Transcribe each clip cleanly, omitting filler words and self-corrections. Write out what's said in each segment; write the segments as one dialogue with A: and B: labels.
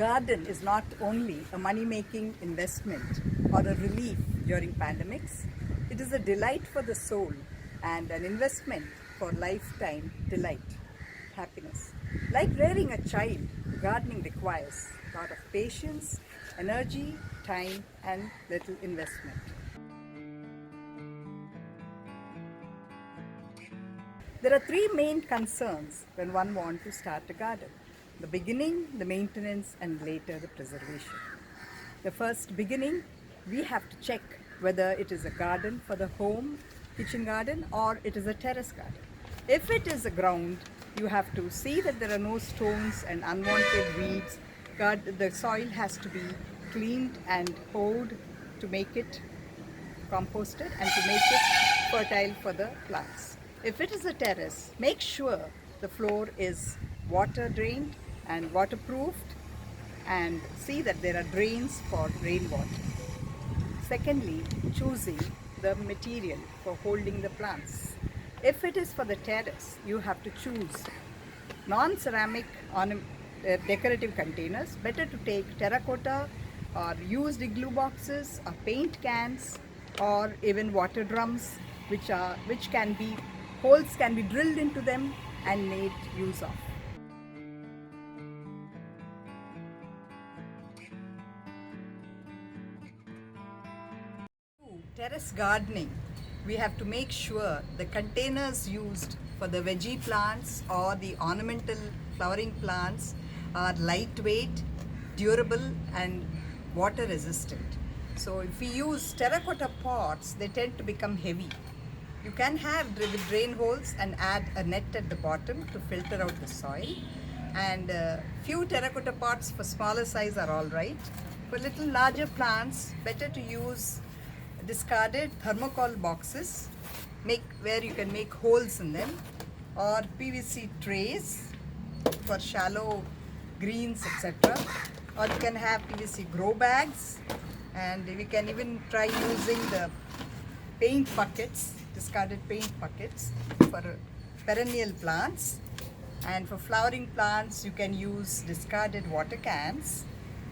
A: garden is not only a money-making investment or a relief during pandemics, it is a delight for the soul and an investment for lifetime delight, happiness. Like rearing a child, gardening requires a lot of patience, energy, time, and little investment. There are three main concerns when one wants to start a garden: the beginning, the maintenance, and later the preservation. The first beginning, we have to check whether it is a garden for the home kitchen garden or it is a terrace garden. If it is a ground, you have to see that there are no stones and unwanted weeds. The soil has to be cleaned and hoed to make it composted and to make it fertile for the plants. If it is a terrace, make sure the floor is water drained and waterproofed, and see that there are drains for rainwater. Secondly, choosing the material for holding the plants. If it is for the terrace, you have to choose non-ceramic decorative containers. Better to take terracotta or used igloo boxes or paint cans or even water drums, which can be holes can be drilled into them and made use of. Terrace gardening, we have to make sure the containers used for the veggie plants or the ornamental flowering plants are lightweight, durable, and water resistant. So if we use terracotta pots, they tend to become heavy. You can have drain holes and add a net at the bottom to filter out the soil. And few terracotta pots for smaller size are all right. For little larger plants, better to use discarded thermocol boxes where you can make holes in them, or PVC trays for shallow greens, etc. Or you can have PVC grow bags, and we can even try using the paint buckets, discarded paint buckets for perennial plants. And for flowering plants, you can use discarded water cans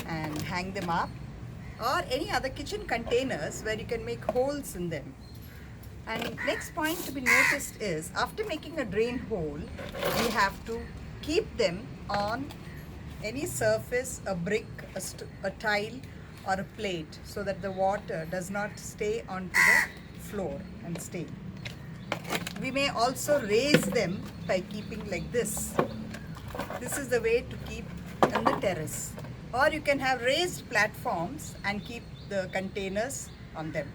A: and hang them up, or any other kitchen containers where you can make holes in them. And next point to be noticed is, after making a drain hole, we have to keep them on any surface, a brick, a tile, or a plate, so that the water does not stay onto the floor and stay. We may also raise them by keeping like this. This is the way to keep on the terrace. Or you can have raised platforms and keep the containers on them.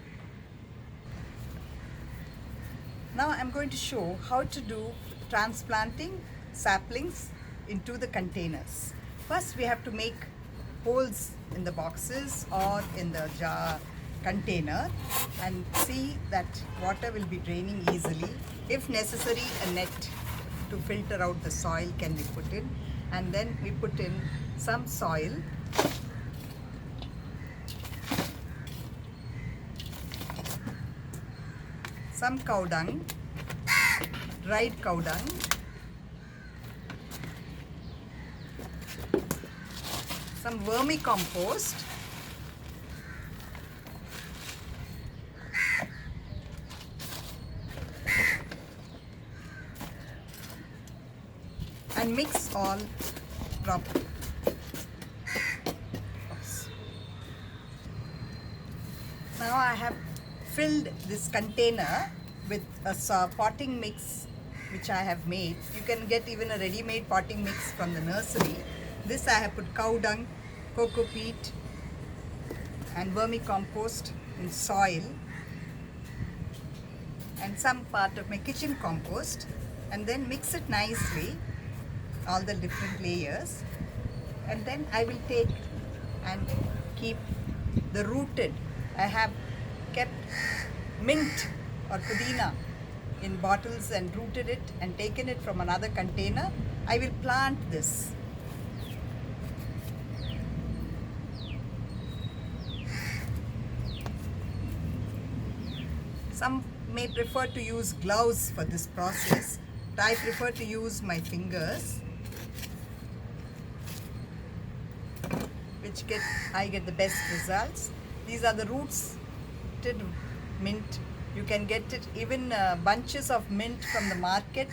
A: Now I'm going to show how to do transplanting saplings into the containers. First, we have to make holes in the boxes or in the jar container and see that water will be draining easily. If necessary, a net to filter out the soil can be put in, and then we put in some soil, some cow dung, dried cow dung, some vermicompost, and mix all properly. Now I have filled this container with a potting mix which I have made. You can get even a ready-made potting mix from the nursery. This I have put cow dung, coco peat, and vermicompost in soil, and some part of my kitchen compost, and then mix it nicely, all the different layers. And then I will take and keep the rooted. I have kept mint or pudina in bottles and rooted it and taken it from another container. I will plant this. Some may prefer to use gloves for this process, but I prefer to use my fingers. which I get the best results. These are the roots mint. You can get it even bunches of mint from the market.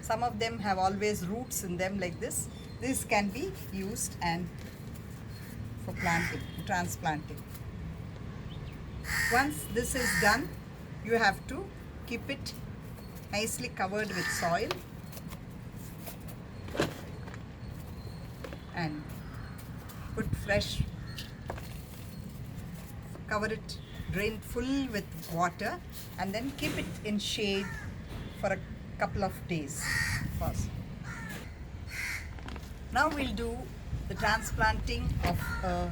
A: Some of them have always roots in them like this. This can be used and for planting, transplanting. Once this is done, you have to keep it nicely covered with soil and put fresh, cover it, drain full with water, and then keep it in shade for a couple of days first. Now we'll do the transplanting of a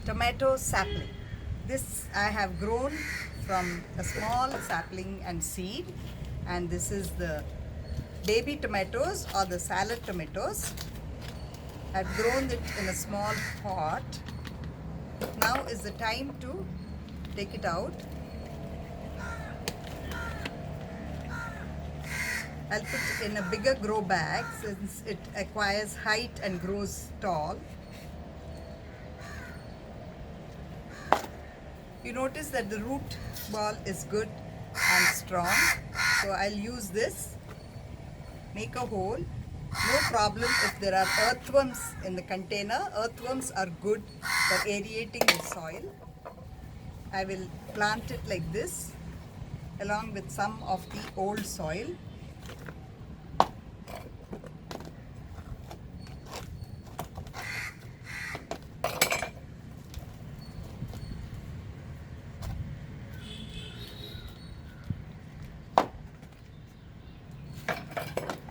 A: tomato sapling. This I have grown from a small sapling and seed, and this is the baby tomatoes or the salad tomatoes. I've grown it in a small pot. Now is the time to take it out. I'll put it in a bigger grow bag since it acquires height and grows tall. You notice that the root ball is good and strong, so I'll use this. Make a hole. No problem if there are earthworms in the container. Earthworms are good for aerating the soil. I will plant it like this along with some of the old soil.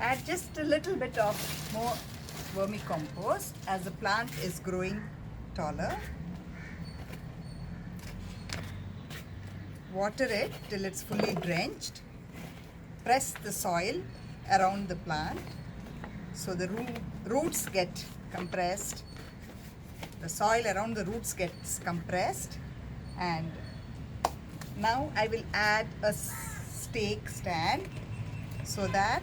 A: Add just a little bit of more vermicompost as the plant is growing taller. Water it till it's fully drenched. Press the soil around the plant so the roots get compressed. The soil around the roots gets compressed, and now I will add a stake stand so that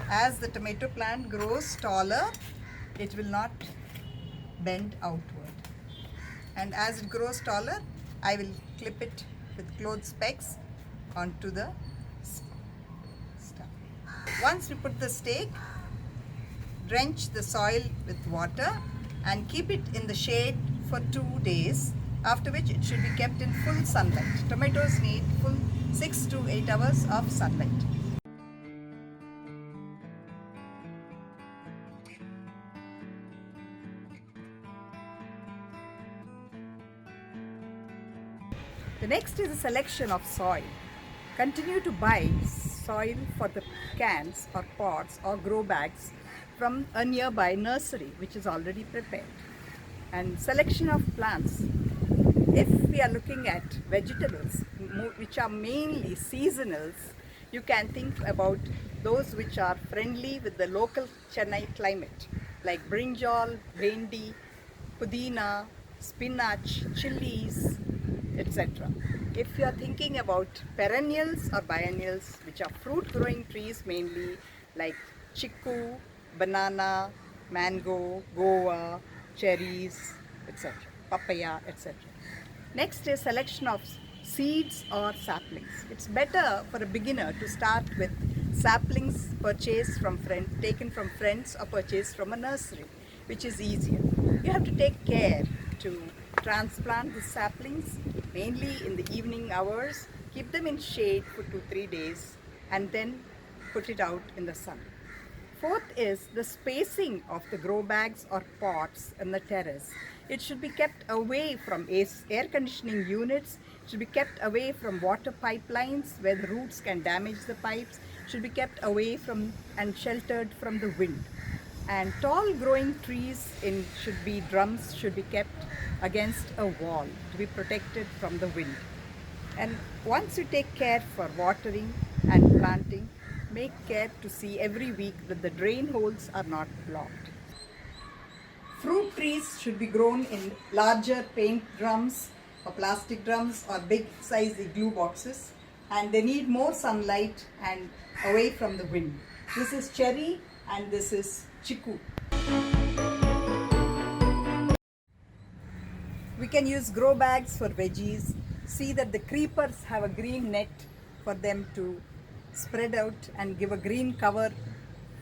A: as the tomato plant grows taller, it will not bend outward. And as it grows taller, I will clip it with clothes pegs onto the stem. Once we put the stake, drench the soil with water and keep it in the shade for 2 days, after which it should be kept in full sunlight. Tomatoes need full 6 to 8 hours of sunlight. The next is a selection of soil. Continue to buy soil for the cans or pots or grow bags from a nearby nursery which is already prepared. And selection of plants. If we are looking at vegetables which are mainly seasonals, you can think about those which are friendly with the local Chennai climate, like brinjal, bhendi, pudina, spinach, chilies, etc. If you are thinking about perennials or biennials, which are fruit growing trees mainly, like chiku, banana, mango, guava, cherries, etc., papaya, etc. Next is selection of seeds or saplings. It's better for a beginner to start with saplings purchased from taken from friends or purchased from a nursery, which is easier. You have to take care to transplant the saplings mainly in the evening hours, keep them in shade for 2-3 days, and then put it out in the sun. Fourth is the spacing of the grow bags or pots in the terrace. It should be kept away from air conditioning units, should be kept away from water pipelines where the roots can damage the pipes, should be kept away from and sheltered from the wind. And tall growing trees should be kept against a wall to be protected from the wind. And once you take care for watering and planting, make care to see every week that the drain holes are not blocked. Fruit trees should be grown in larger paint drums or plastic drums or big size igloo boxes, and they need more sunlight and away from the wind. This is cherry and this is chiku. We can use grow bags for veggies. See that the creepers have a green net for them to spread out and give a green cover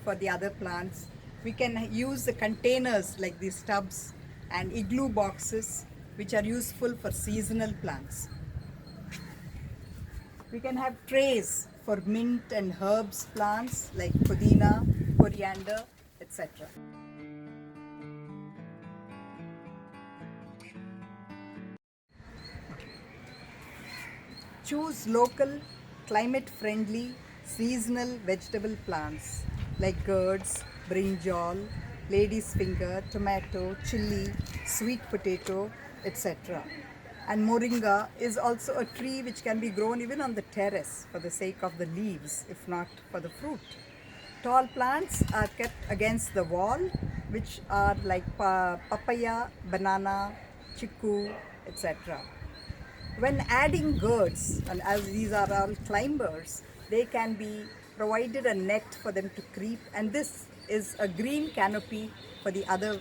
A: for the other plants. We can use the containers like these tubs and igloo boxes, which are useful for seasonal plants. We can have trays for mint and herbs plants like pudina, coriander, etc. Choose local, climate-friendly, seasonal vegetable plants like gourds, brinjal, lady's finger, tomato, chili, sweet potato, etc. And moringa is also a tree which can be grown even on the terrace for the sake of the leaves, if not for the fruit. Tall plants are kept against the wall, which are like papaya, banana, chiku, etc. When adding gourds, and as these are all climbers, they can be provided a net for them to creep, and this is a green canopy for the other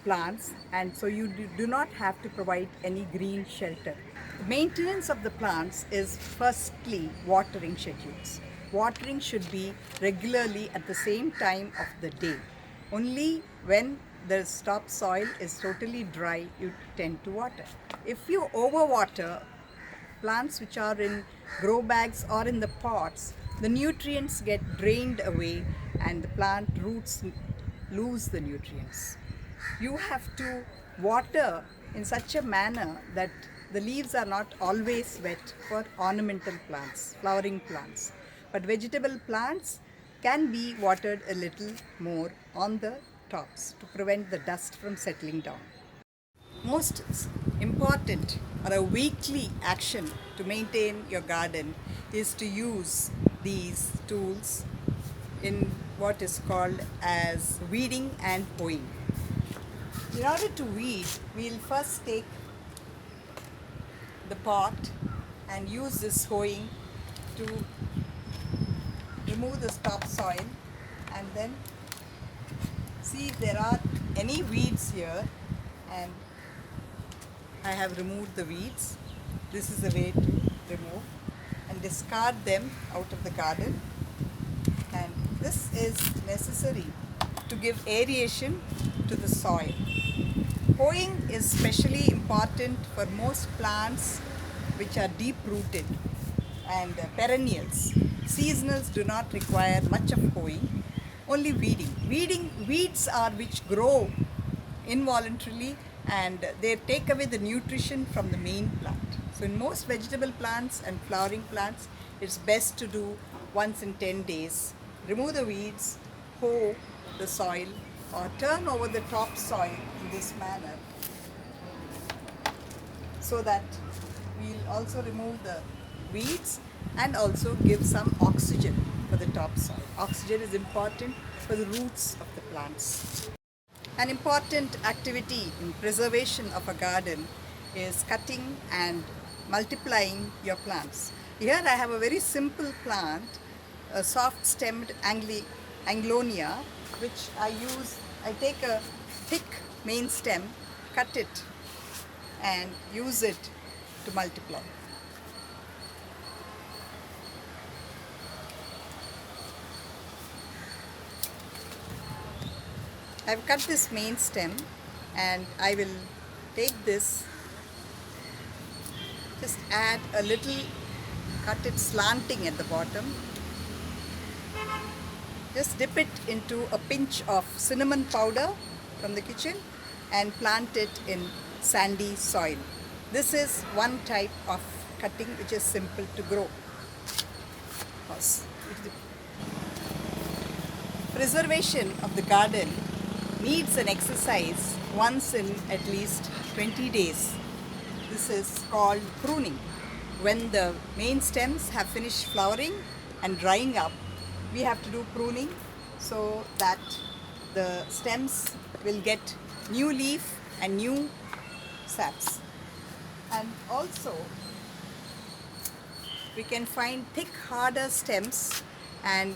A: plants, and so you do not have to provide any green shelter. The maintenance of the plants is firstly watering schedules. Watering should be regularly at the same time of the day. Only when the topsoil is totally dry, you tend to water. If you overwater plants which are in grow bags or in the pots, the nutrients get drained away and the plant roots lose the nutrients. You have to water in such a manner that the leaves are not always wet for ornamental plants, flowering plants. But vegetable plants can be watered a little more on the tops to prevent the dust from settling down. Most important or a weekly action to maintain your garden is to use these tools in what is called as weeding and hoeing. In order to weed, we'll first take the pot and use this hoeing to remove the topsoil and then see if there are any weeds here, and I have removed the weeds. This is the way to remove and discard them out of the garden, and this is necessary to give aeration to the soil. Hoeing is especially important for most plants which are deep rooted and perennials. Seasonals do not require much of hoeing, only weeding. Weeds are which grow involuntarily and they take away the nutrition from the main plant. So in most vegetable plants and flowering plants, it's best to do once in 10 days. Remove the weeds, hoe the soil or turn over the top soil in this manner so that we'll also remove the weeds and also give some oxygen for the topsoil. Oxygen is important for the roots of the plants. An important activity in preservation of a garden is cutting and multiplying your plants. Here I have a very simple plant, a soft-stemmed Anglonia, which I take a thick main stem, cut it and use it to multiply. I've cut this main stem and I will take this, just add a little, cut it slanting at the bottom, just dip it into a pinch of cinnamon powder from the kitchen and plant it in sandy soil. This is one type of cutting which is simple to grow. Preservation of the garden needs an exercise once in at least 20 days. This is called pruning. When the main stems have finished flowering and drying up, we have to do pruning so that the stems will get new leaf and new saps. And also we can find thick, harder stems and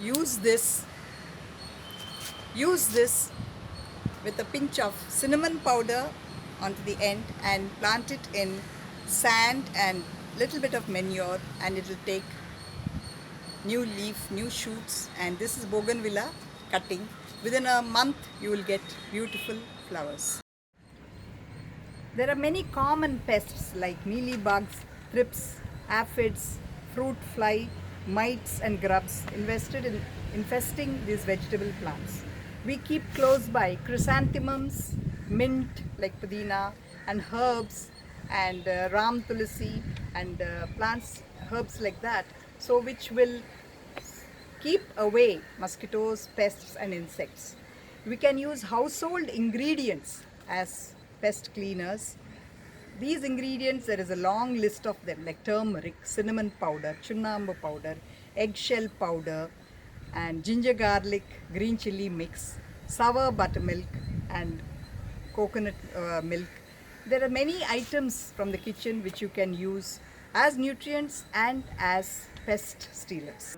A: use this with a pinch of cinnamon powder onto the end and plant it in sand and little bit of manure, and it will take new leaf, new shoots, and this is bougainvillea cutting. Within a month you will get beautiful flowers. There are many common pests like mealybugs, thrips, aphids, fruit fly, mites and grubs infesting these vegetable plants. We keep close by chrysanthemums, mint like pudina, and herbs and ram tulsi and plants, herbs like that, so which will keep away mosquitoes, pests and insects. We can use household ingredients as pest cleaners. These ingredients, there is a long list of them like turmeric, cinnamon powder, chunnambu powder, eggshell powder and ginger garlic, green chili mix, sour buttermilk and coconut milk. There are many items from the kitchen which you can use as nutrients and as pest stealers.